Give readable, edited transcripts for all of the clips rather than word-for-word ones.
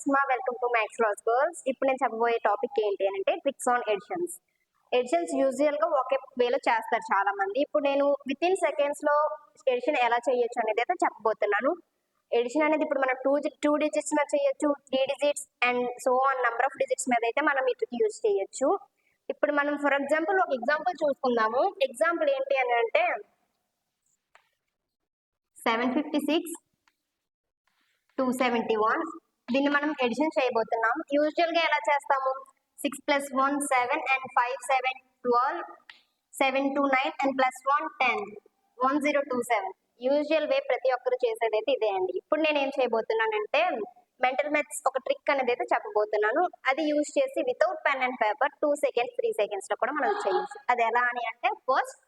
Sushma, welcome to Maxlogicals. ఇప్పుడు నేను చెప్పబోయే టాపిక్ ఏంటి అంటే tricks on additions. Additions usual గా ఒకే వేలో చేస్తారు చాలా మంది. ఇప్పుడు నేను విత్ ఇన్ సెకండ్స్ లో ఎడిషన్ ఎలా చేయొచ్చు అనేది అయితే చెప్పబోతున్నాను. ఎడిషన్ అనేది ఇప్పుడు మనం టూ డిజిట్స్ మీద చేయొచ్చు, 3 digits and so on number of digits మీద అయితే మనం ఈ ట్రిక్ యూజ్ చేయొచ్చు. ఇప్పుడు మనం ఫర్ ఎగ్జాంపుల్ ఒక ఎగ్జాంపుల్ చూసుకుందాము. ఎగ్జాంపుల్ ఏంటి అని అంటే 756 271. దీన్ని మనం ఎడిషన్ చేయబోతున్నాం. యూజువల్ గా ఎలా చేస్తాము? 6 + 1 7 and 5 7 12 7 2 9 and +1 10 1027. యూజువల్ వే ప్రతి ఒక్కరు చేసేది అయితే ఇదే అండి. ఇప్పుడు నేను ఏం చేయబోతున్నానంటే మెంటల్ మెథడ్స్ ఒక ట్రిక్ అనేది అయితే చెప్పబోతున్నాను. అది యూజ్ చేసి without pen and paper 2 seconds 3 seconds లో కూడా మనం చేయొచ్చు. అది ఎలా అని అంటే ఫస్ట్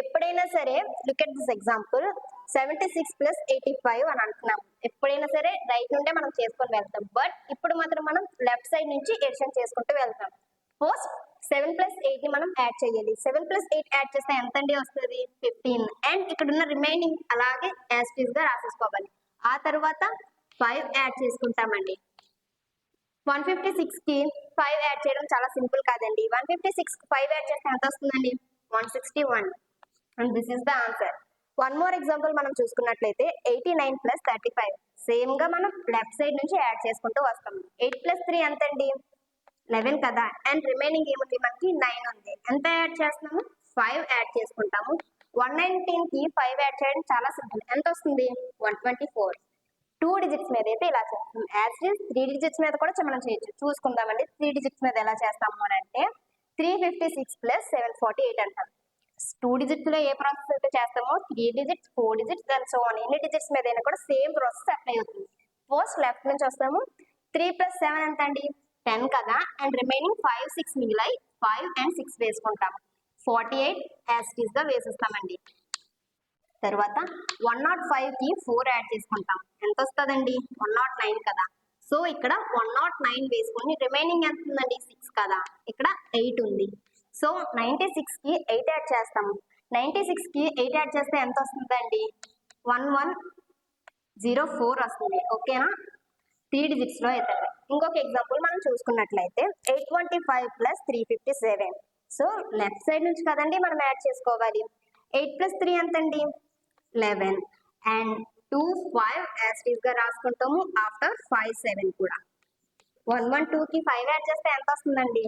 ఎప్పుడైనా సరే లుక్ ఎట్ దిస్ ఎగ్జాంపుల్ 76 + 85 అని అంటున్నాం. ఎప్పుడైనా సరే రైట్ నుండే మనం చేసుకొని వెళ్తాం. బట్ ఇప్పుడు మాత్రం మనం లెఫ్ట్ సైడ్ నుంచి ఎడిషన్ చేసుకుంటూ వెళ్తాం. ఫస్ట్ 7 + 8 ని మనం యాడ్ చేయాలి. 7 + 8 యాడ్ చేస్తే ఎంత అండి వస్తుంది? 15. అండ్ ఇక్కడ ఉన్న రిమైనింగ్ అలాగే యాజ్ ఇట్ ఈస్ గా రాసేసుకోవాలి. ఆ తర్వాత 5 యాడ్ చేసుకుంటామండి. 156 కి 5 యాడ్ చేయడం చాలా సింపుల్ కాదండి. 156 కి 5 యాడ్ చేస్తే ఎంత వస్తుందండి? 161. And this is the answer. One more example మనం చూసుకున్నట్లయితే 89 + 35. సేమ్ గా మనం లెఫ్ట్ సైడ్ నుంచి యాడ్ చేసుకుంటూ వస్తాం. 8 + 3 ఎంత అండి? 11 కదా. అండ్ రిమైనింగ్ ఏముంది? మనకి 9 ఉంది. ఎంత యాడ్ చేస్తున్నాము? 5 యాడ్ చేసుకుంటాము. 119 కి 5 యాడ్ చేయడం చాలా సింపుల్. ఎంత వస్తుంది? 124. 2 డిజిట్స్ మీద అయితే ఇలా చేస్తాం. యాజ్ ఇట్ ఈస్ 3 డిజిట్స్ మీద కూడా మనం చేయొచ్చు. చూసుకుందామండి 3 డిజిట్స్ మీద ఎలా చేస్తాము అని అంటే 356 + 748 అంటాం. 2 డిజిట్స్ లో ఏ ప్రాసెస్ అయితే చేస్తామో 3 digits 4 digits and so on ఎన్ని డిజిట్స్ మీద అయినా కూడా సేమ్ ప్రాసెస్ అప్లై అవుతుంది. ఫస్ట్ లెఫ్ట్ నుంచి వస్తాము. 3 + 7 ఎంత అండి? 10 కదా. అండ్ రిమైనింగ్ 5 6 మిగిలాయి. 5 and 6 వేసుకుంటాం. 48 యాజ్ ఇట్ ఈస్ గా వేసిస్తామండి. తర్వాత 105 కి 4 యాడ్ చేసుకుంటాం. ఎంత వస్తుందండి? 109 కదా. సో ఇక్కడ 109 వేసుకొని రిమైనింగ్ ఎంత ఉందండి? 6 కదా. ఇక్కడ 8 ఉంది. సో 96 కి 8 యాడ్ చేస్తాము. 96 కి 8 యాడ్ చేస్తే ఎంత వస్తుందండి? 1104 వస్తుంది. ఓకేనా? 3 డిజిట్స్ లో అయితే. ఇంకొక ఎగ్జాంపుల్ మనం చూసుకున్నట్లయితే 825 + 357. సో లెఫ్ట్ సైడ్ నుంచి కదండి మనం యాడ్ చేసుకోవాలి. 8 + 3 ఎంత అండి? 11. అండ్ 2 5 యాజ్ ఇట్ ఈస్ గా రాసుకుంటాము. ఆఫ్టర్ 5 7 కూడా 112 కి 5 యాడ్ చేస్తే ఎంత వస్తుందండి?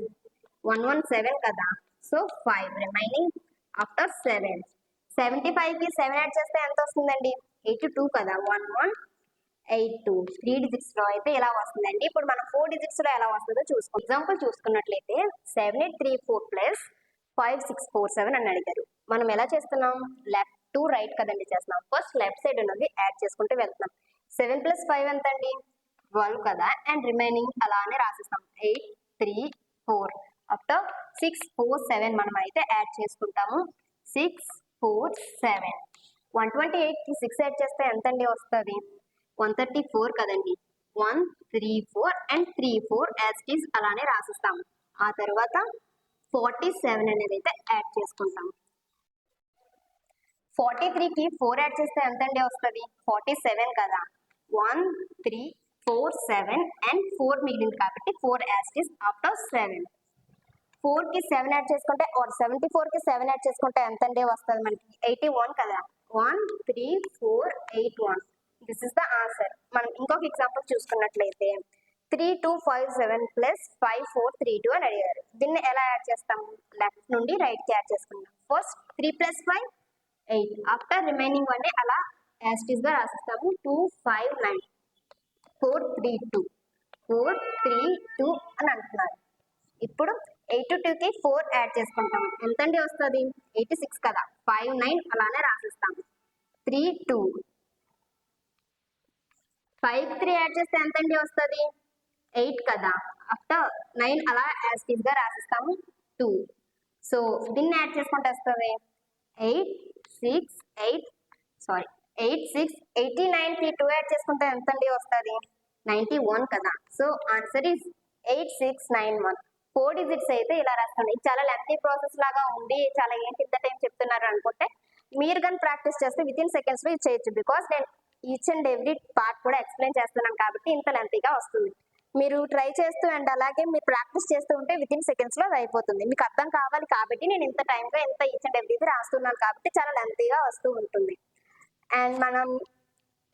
117 కదా. So 5 remaining after 7. 75 కి 7 యాడ్ చేస్తే ఎంత వస్తుందండి? 82 కదా. 1182. 3 డిజిట్స్ లో అయితే ఇలా వస్తుందండి. ఇప్పుడు మనం 4 డిజిట్స్ లో ఎలా వస్తుందో చూసుకో. ఎగ్జాంపుల్ చూసుకున్నట్లయితే 7834 + 5647 అని అడిగారు. మనం ఎలా చేస్తున్నాం? లెఫ్ట్ టు రైట్ కదండి చేస్తున్నాం. ఫస్ట్ లెఫ్ట్ సైడ్ ఉన్నది యాడ్ చేసుకుంటూ వెళ్తున్నాం. 7 + 5 ఎంత అండి? 12 కదా. అండ్ రిమైనింగ్ అలానే రాసిస్తాం. 8 3 4. ఆఫ్టర్ 6 4 7 మనం అయితే యాడ్ చేసుకుంటాము. 6 4 7. 128 కి 6 యాడ్ చేస్తే ఎంత అండి వస్తుంది? 134 కదండి. 1 3 4 అండ్ 3 4 యాజ్ ఇట్ ఈస్ అలానే రాసిస్తాము. ఆ తర్వాత 47 అనేది అయితే యాడ్ చేసుకుంటాం. 43 కి 4 యాడ్ చేస్తే ఎంత అండి వస్తుంది? 47 కదా. 1 3 4 7 అండ్ 4 మిగిలింది కాబట్టి 4 యాజ్ ఇట్ ఈస్ ఆఫ్టర్ 7. 4 కి 7 యాడ్ చేసుకుంటే 74 కి 7 యాడ్ చేసుకుంటే ఎంత అండి వస్తుంది మనకి? 81 కదా. 1 3 4 81. This is the answer. మనం ఇంకొక ఎగ్జాంపుల్ చూసుకున్నట్లయితే 3257 + 5432 అని అడిగారు. దీన్ని ఎలా యాడ్ చేస్తాము? లెఫ్ట్ నుండి రైట్ కి యాడ్ చేసుకుంటాం. ఫస్ట్ 3 + 5 8. ఆఫ్టర్ రిమైనింగ్ వన్ అలా యాజ్ ఇట్ ఈస్ గా రాసిస్తాము. 259 432 432 అని అంటున్నారు. ఇప్పుడు 82 కి 4 యాడ్ చేసుకుంటాం. ఎంత అండి వస్తుంది? 86 కదా. 59 అలానే రాసిస్తాము. 32 5 కి 3 యాడ్ చేస్తే ఎంత అండి వస్తుంది? 8 కదా. ఆఫ్టర్ 9 అలా యాజ్ ఇట్ ఈస్ గా రాసిస్తాము. 2. సో దీన్ని యాడ్ చేసుకుంటే వస్తుంది 8 6 89 కి 2 యాడ్ చేసుకుంటే ఎంత అండి వస్తుంది? 91 కదా. So answer is 8691. 4 డిజిట్స్ అయితే ఇలా రాస్తాను. ఇది చాలా లెంతీ ప్రాసెస్ లాగా ఉంది. చాలా ఏంటి ఇంత టైం చెప్తున్నారు అనుకుంటే మీరు కానీ ప్రాక్టీస్ చేస్తే విత్ ఇన్ సెకండ్స్ లో ఇది చేయొచ్చు. బికాస్ నేను ఈచ్ అండ్ ఎవ్రీ పార్ట్ కూడా ఎక్స్ప్లెయిన్ చేస్తున్నాను కాబట్టి ఇంత లెంతీగా వస్తుంది. మీరు ట్రై చేస్తూ అండ్ అలాగే మీరు ప్రాక్టీస్ చేస్తూ ఉంటే విత్ ఇన్ సెకండ్స్లో అది అయిపోతుంది. మీకు అర్థం కావాలి కాబట్టి నేను ఇంత టైంగా ఇంత ఈచ్ అండ్ ఎవ్రీది రాస్తున్నాను కాబట్టి చాలా లెంతీగా వస్తూ ఉంటుంది. అండ్ మనం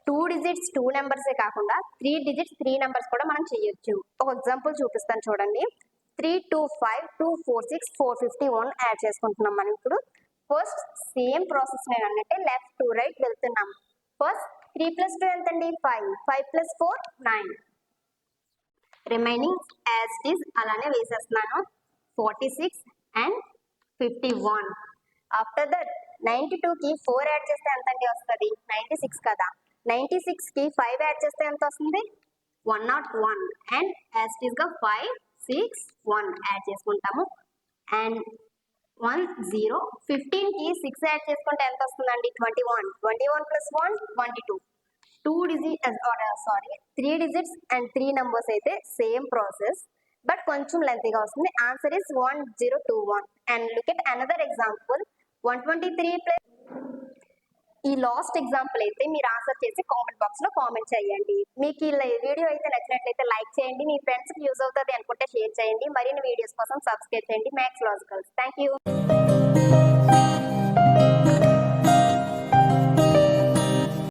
2 డిజిట్స్ 2 నెంబర్సే కాకుండా 3 డిజిట్స్ 3 నెంబర్స్ కూడా మనం చేయొచ్చు. ఒక ఎగ్జాంపుల్ చూపిస్తాను చూడండి. 3 2 5 2 4 6 451 యాడ్ చేసుకుంటున్నాం మనం ఇప్పుడు. ఫస్ట్ సేమ్ ప్రాసెస్ నేను అన్నట్టే లెఫ్ట్ టు రైట్ వెళ్తున్నాం. ఫస్ట్ 3 + 2 ఎంతండి? 5 5 + 4 9. రిమైనింగ్ యాజ్ ఇట్ ఈస్ అలానే వేసేస్తున్నాను. 46 అండ్ 51. ఆఫ్టర్ దట్ 92కి 4 యాడ్ చేస్తే ఎంతండి వస్తుంది? 96 కదా. 96కి 5 యాడ్ చేస్తే ఎంత వస్తుంది? 101. అండ్ యాజ్ ఇట్ ఈస్గా 5 6 1 యాడ్ చేసుకుంటాము. అండ్ 1 0. 15కి 6 యాడ్ చేసుకుంటే ఎంత వస్తుందండి? 21. 21 + 1 22. 3 డిజిట్స్ అండ్ 3 నెంబర్స్ అయితే సేమ్ ప్రాసెస్ బట్ కొంచెం లెంతీగా వస్తుంది. Answer is 1021. And look at another example 123 plus. ఈ లాస్ట్ ఎగ్జాంపుల్ అయితే మీరు ఆన్సర్ చేసి కామెంట్ బాక్స్ లో కామెంట్ చేయండి. మీకు ఈ వీడియో అయితే నచ్చినట్లయితే లైక్ చేయండి. మీ ఫ్రెండ్స్ కి యూజ్ అవుతుంది అనుకుంటే షేర్ చేయండి. మరిన్ని వీడియోస్ కోసం సబ్స్క్రైబ్ చేయండి. Maths logicals. Thank you.